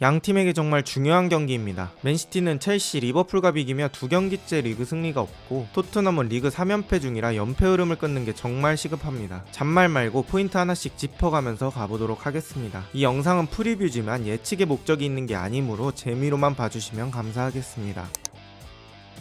양 팀에게 정말 중요한 경기입니다. 맨시티는 첼시, 리버풀과 비기며 2경기째 리그 승리가 없고 토트넘은 리그 3연패 중이라 연패 흐름을 끊는 게 정말 시급합니다. 잔말 말고 포인트 하나씩 짚어가면서 가보도록 하겠습니다. 이 영상은 프리뷰지만 예측의 목적이 있는 게 아니므로 재미로만 봐주시면 감사하겠습니다.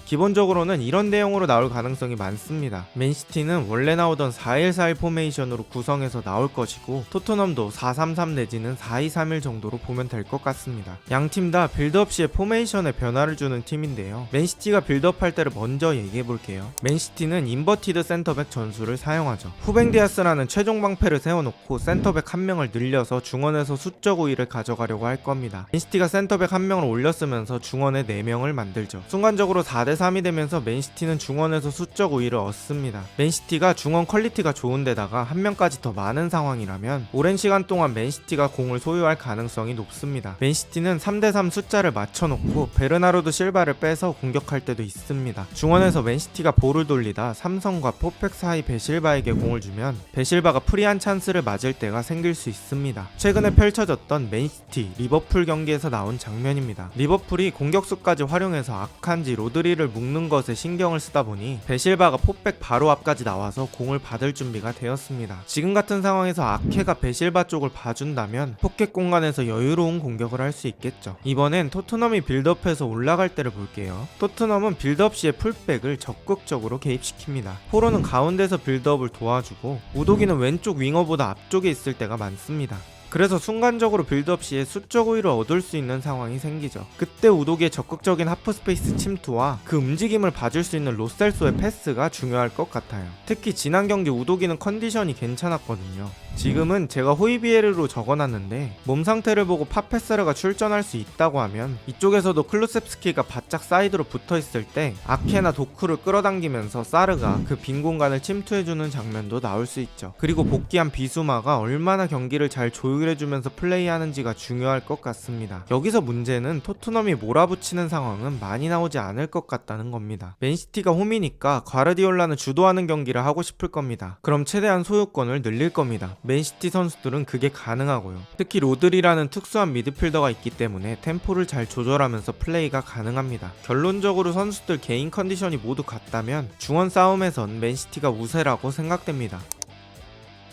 기본적으로는 이런 내용으로 나올 가능성이 많습니다. 맨시티는 원래 나오던 4-1-4-1 포메이션으로 구성해서 나올 것이고 토트넘도 4-3-3 내지는 4-2-3-1 정도로 보면 될 것 같습니다. 양 팀 다 빌드업 시에 포메이션에 변화를 주는 팀인데요. 맨시티가 빌드업 할 때를 먼저 얘기해 볼게요. 맨시티는 인버티드 센터백 전술을 사용하죠. 후뱅 디아스라는 최종 방패를 세워놓고 센터백 한 명을 늘려서 중원에서 수적 우위를 가져가려고 할 겁니다. 맨시티가 센터백 한 명을 올렸으면서 중원에 4명을 만들죠. 순간적으로 4대3이 되면서 맨시티는 중원에서 수적 우위를 얻습니다. 맨시티가 중원 퀄리티가 좋은데다가 한 명까지 더 많은 상황이라면 오랜 시간 동안 맨시티가 공을 소유할 가능성이 높습니다. 맨시티는 3대3 숫자를 맞춰놓고 베르나르도 실바를 빼서 공격할 때도 있습니다. 중원에서 맨시티가 볼을 돌리다 삼성과 포펙 사이 베실바에게 공을 주면 베실바가 프리한 찬스를 맞을 때가 생길 수 있습니다. 최근에 펼쳐졌던 맨시티, 리버풀 경기에서 나온 장면입니다. 리버풀이 공격수까지 활용해서 아칸지, 로드리를 묶는 것에 신경을 쓰다 보니 베실바가 포백 바로 앞까지 나와서 공을 받을 준비가 되었습니다. 지금 같은 상황에서 아케가 베실바 쪽을 봐준다면 포켓 공간에서 여유로운 공격을 할 수 있겠죠. 이번엔 토트넘이 빌드업해서 올라갈 때를 볼게요. 토트넘은 빌드업 시에 풀백을 적극적으로 개입시킵니다. 포로는 가운데서 빌드업을 도와주고 우도기는 왼쪽 윙어보다 앞쪽에 있을 때가 많습니다. 그래서 순간적으로 빌드업 시에 수적 우위를 얻을 수 있는 상황이 생기죠. 그때 우도기의 적극적인 하프스페이스 침투와 그 움직임을 봐줄 수 있는 로셀소의 패스가 중요할 것 같아요. 특히 지난 경기 우도기는 컨디션이 괜찮았거든요. 지금은 제가 호이비에르로 적어놨는데 몸 상태를 보고 파페사르가 출전할 수 있다고 하면 이쪽에서도 클루셉스키가 바짝 사이드로 붙어있을 때 아케나 도쿠를 끌어당기면서 사르가 그 빈 공간을 침투해주는 장면도 나올 수 있죠. 그리고 복귀한 비수마가 얼마나 경기를 잘 조율해주면서 플레이하는지가 중요할 것 같습니다. 여기서 문제는 토트넘이 몰아붙이는 상황은 많이 나오지 않을 것 같다는 겁니다. 맨시티가 홈이니까 과르디올라는 주도하는 경기를 하고 싶을 겁니다. 그럼 최대한 소유권을 늘릴 겁니다. 맨시티 선수들은 그게 가능하고요. 특히 로드리라는 특수한 미드필더가 있기 때문에 템포를 잘 조절하면서 플레이가 가능합니다. 결론적으로 선수들 개인 컨디션이 모두 같다면 중원 싸움에선 맨시티가 우세라고 생각됩니다.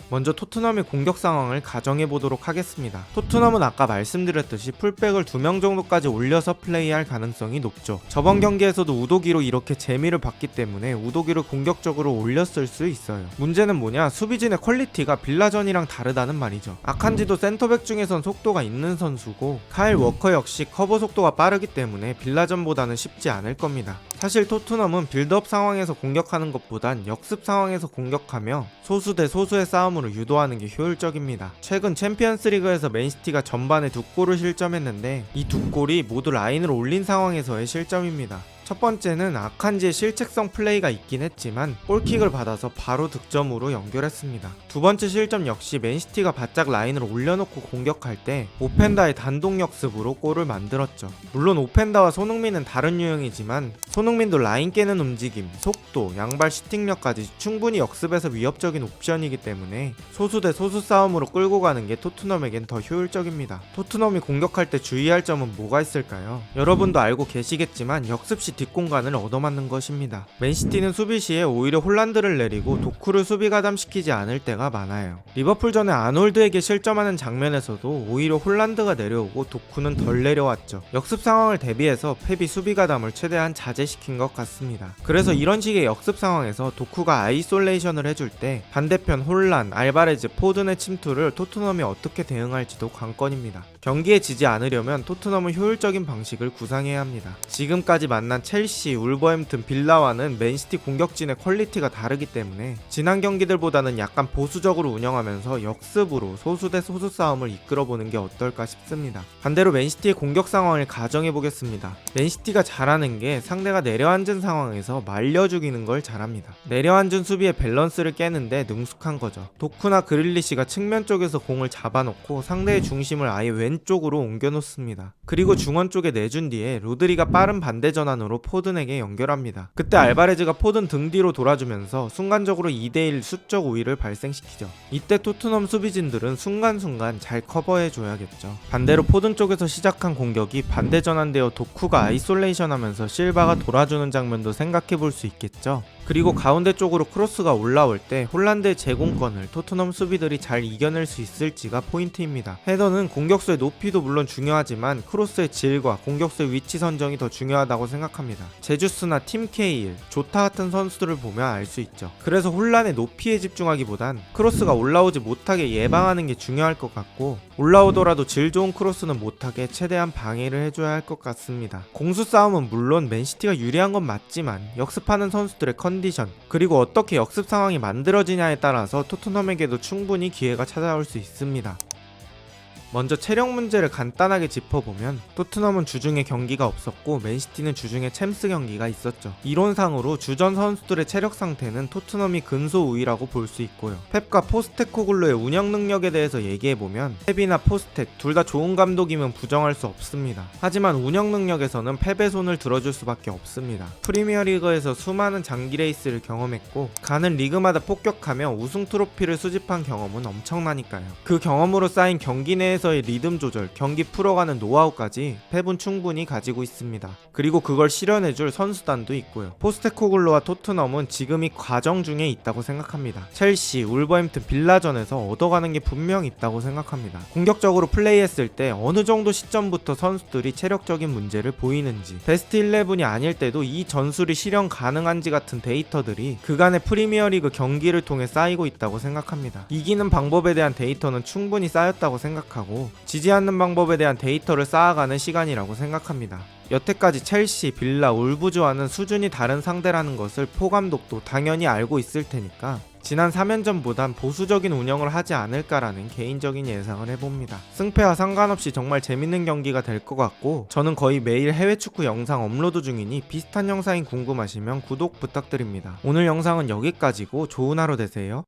먼저 토트넘의 공격 상황을 가정해보도록 하겠습니다. 토트넘은 아까 말씀드렸듯이 풀백을 2명 정도까지 올려서 플레이할 가능성이 높죠. 저번 경기에서도 우도기로 이렇게 재미를 봤기 때문에 우도기를 공격적으로 올렸을 수 있어요. 문제는 뭐냐, 수비진의 퀄리티가 빌라전이랑 다르다는 말이죠. 아칸지도 센터백 중에선 속도가 있는 선수고 카일 워커 역시 커버 속도가 빠르기 때문에 빌라전보다는 쉽지 않을 겁니다. 사실 토트넘은 빌드업 상황에서 공격하는 것보단 역습 상황에서 공격하며 소수 대 소수의 싸움으로 유도하는 게 효율적입니다. 최근 챔피언스리그에서 맨시티가 전반에 2골을 실점했는데 이 2골이 모두 라인을 올린 상황에서의 실점입니다. 첫 번째는 아칸지의 실책성 플레이가 있긴 했지만 골킥을 받아서 바로 득점으로 연결했습니다. 두 번째 실점 역시 맨시티가 바짝 라인을 올려놓고 공격할 때 오펜다의 단독 역습으로 골을 만들었죠. 물론 오펜다와 손흥민은 다른 유형이지만 손흥민도 라인 깨는 움직임, 속도, 양발 슈팅력까지 충분히 역습에서 위협적인 옵션이기 때문에 소수 대 소수 싸움으로 끌고 가는 게 토트넘에겐 더 효율적입니다. 토트넘이 공격할 때 주의할 점은 뭐가 있을까요? 여러분도 알고 계시겠지만 역습 시 뒷공간을 얻어맞는 것입니다. 맨시티는 수비 시에 오히려 홀란드를 내리고 도쿠를 수비 가담시키지 않을 때가 많아요. 리버풀전에 아놀드에게 실점하는 장면에서도 오히려 홀란드가 내려오고 도쿠는 덜 내려왔죠. 역습 상황을 대비해서 펩이 수비 가담을 최대한 자제시킨 것 같습니다. 그래서 이런 식의 역습 상황에서 도쿠가 아이솔레이션을 해줄 때 반대편 홀란, 알바레즈, 포든의 침투를 토트넘이 어떻게 대응할지도 관건입니다. 경기에 지지 않으려면 토트넘은 효율적인 방식을 구상해야 합니다. 지금까지 만난 첼시, 울버햄튼, 빌라와는 맨시티 공격진의 퀄리티가 다르기 때문에 지난 경기들보다는 약간 보수적으로 운영하면서 역습으로 소수 대 소수 싸움을 이끌어보는 게 어떨까 싶습니다. 반대로 맨시티의 공격 상황을 가정해보겠습니다. 맨시티가 잘하는 게 상대가 내려앉은 상황에서 말려 죽이는 걸 잘합니다. 내려앉은 수비의 밸런스를 깨는데 능숙한 거죠. 도쿠나 그릴리시가 측면 쪽에서 공을 잡아놓고 상대의 중심을 아예 왼쪽으로 옮겨놓습니다. 그리고 중원 쪽에 내준 뒤에 로드리가 빠른 반대 전환으로 중앙으로 포든에게 연결합니다. 그때 알바레즈가 포든 등 뒤로 돌아주면서 순간적으로 2대1 수적 우위를 발생시키죠. 이때 토트넘 수비진들은 순간순간 잘 커버해줘야겠죠. 반대로 포든 쪽에서 시작한 공격이 반대 전환되어 도쿠가 아이솔레이션 하면서 실바가 돌아주는 장면도 생각해볼 수 있겠죠. 그리고 가운데 쪽으로 크로스가 올라올 때 홀란드의 제공권을 토트넘 수비들이 잘 이겨낼 수 있을지가 포인트입니다. 헤더는 공격수의 높이도 물론 중요하지만 크로스의 질과 공격수의 위치 선정이 더 중요하다고 생각합니다. 제주스나 팀 케일, 조타 같은 선수들을 보면 알 수 있죠. 그래서 혼란의 높이에 집중하기보단 크로스가 올라오지 못하게 예방하는 게 중요할 것 같고, 올라오더라도 질 좋은 크로스는 못하게 최대한 방해를 해줘야 할 것 같습니다. 공수 싸움은 물론 맨시티가 유리한 건 맞지만 역습하는 선수들의 컨디션, 그리고 어떻게 역습 상황이 만들어지냐에 따라서 토트넘에게도 충분히 기회가 찾아올 수 있습니다. 먼저 체력 문제를 간단하게 짚어보면 토트넘은 주중에 경기가 없었고 맨시티는 주중에 챔스 경기가 있었죠. 이론상으로 주전 선수들의 체력 상태는 토트넘이 근소 우위라고 볼 수 있고요. 펩과 포스테코글루의 운영 능력에 대해서 얘기해보면 펩이나 포스텍 둘 다 좋은 감독이면 부정할 수 없습니다. 하지만 운영 능력에서는 펩의 손을 들어줄 수밖에 없습니다. 프리미어리그에서 수많은 장기 레이스를 경험했고 가는 리그마다 폭격하며 우승 트로피를 수집한 경험은 엄청나니까요. 그 경험으로 쌓인 경기 내에서의 리듬 조절, 경기 풀어가는 노하우까지 펩은 충분히 가지고 있습니다. 그리고 그걸 실현해줄 선수단도 있고요. 포스테코글루와 토트넘은 지금 이 과정 중에 있다고 생각합니다. 첼시, 울버햄튼, 빌라전에서 얻어가는 게 분명 있다고 생각합니다. 공격적으로 플레이했을 때 어느 정도 시점부터 선수들이 체력적인 문제를 보이는지, 베스트 11이 아닐 때도 이 전술이 실현 가능한지 같은 데이터들이 그간의 프리미어리그 경기를 통해 쌓이고 있다고 생각합니다. 이기는 방법에 대한 데이터는 충분히 쌓였다고 생각하고 지지 않는 방법에 대한 데이터를 쌓아가는 시간이라고 생각합니다. 여태까지 첼시, 빌라, 울브즈와는 수준이 다른 상대라는 것을 포 감독도 당연히 알고 있을 테니까 지난 3연전보단 보수적인 운영을 하지 않을까라는 개인적인 예상을 해봅니다. 승패와 상관없이 정말 재밌는 경기가 될 것 같고 저는 거의 매일 해외 축구 영상 업로드 중이니 비슷한 영상이 궁금하시면 구독 부탁드립니다. 오늘 영상은 여기까지고 좋은 하루 되세요.